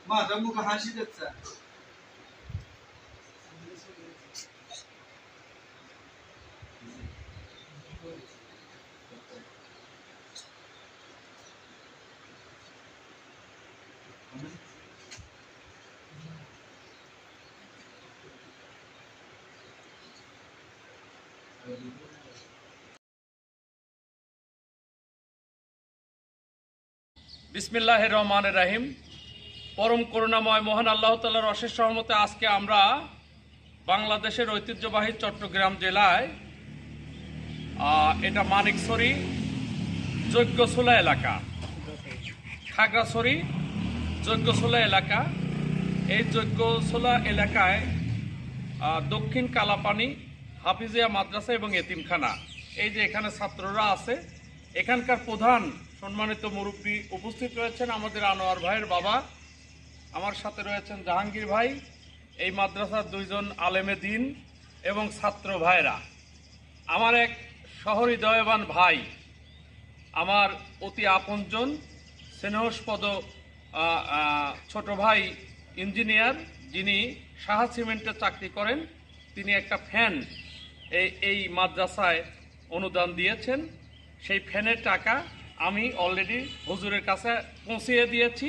माझ्या मुख हाशी त्याचा বিসমিল্লাহির রহমানির রহিম। পরম করুণাময় মহান আল্লাহ তাআলার অশেষ রহমতে আজকে আমরা বাংলাদেশের ঐতিহ্যবাহী চট্টগ্রাম জেলায় এটা মানিকছড়ি যজ্ঞশোলা এলাকা, খাগড়াছড়ি যজ্ঞশোলা এলাকা। এই যজ্ঞশোলা এলাকায় দক্ষিণ কালাপানি হাফিজিয়া মাদ্রাসা এবং এতিমখানা, এই যে এখানে ছাত্ররা আছে, এখানকার প্রধান সম্মানিত মুরব্বী উপস্থিত রয়েছেন আমাদের আনোয়ার ভাইয়ের বাবা, আমার সাথে রয়েছেন জাহাঙ্গীর ভাই, এই মাদ্রাসার দুইজন আলেমে দিন এবং ছাত্র ভাইরা। আমার এক সহৃদয়বান ভাই, আমার অতি আপনজন স্নেহস্পদ ছোট ভাই ইঞ্জিনিয়ার, যিনি সাহা সিমেন্টে চাকরি করেন, তিনি একটা ফ্যান এই মাদ্রাসায় অনুদান দিয়েছেন। সেই ফ্যানের টাকা আমি অলরেডি হুজুরের কাছে পৌঁছিয়ে দিয়েছি।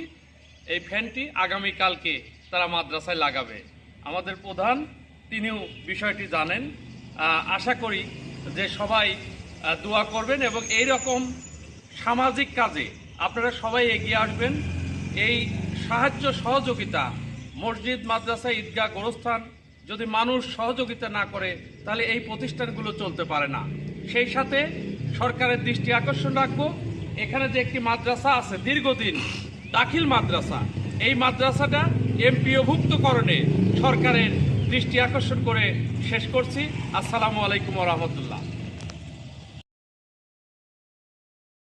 এই ফ্যানটি আগামীকালকে তারা মাদ্রাসায় লাগাবে। আমাদের প্রধান তিনিও বিষয়টি জানেন। আশা করি যে সবাই দোয়া করবেন এবং এই রকম সামাজিক কাজে আপনারা সবাই এগিয়ে আসবেন। এই সাহায্য সহযোগিতা, মসজিদ, মাদ্রাসা, ঈদগাহ, গোরস্থান যদি মানুষ সহযোগিতা না করে তাহলে এই প্রতিষ্ঠানগুলো চলতে পারে না। সেই সাথে সরকারের দৃষ্টি আকর্ষণ রাখবো, এখানে যে একটি মাদ্রাসা আছে দীর্ঘদিন, দাখিল মাদ্রাসা, এই মাদ্রাসাটা এমপিওভুক্তকরণে সরকারের দৃষ্টি আকর্ষণ করে শেষ করছি। আসসালামু আলাইকুম ওয়া রাহমাতুল্লাহ।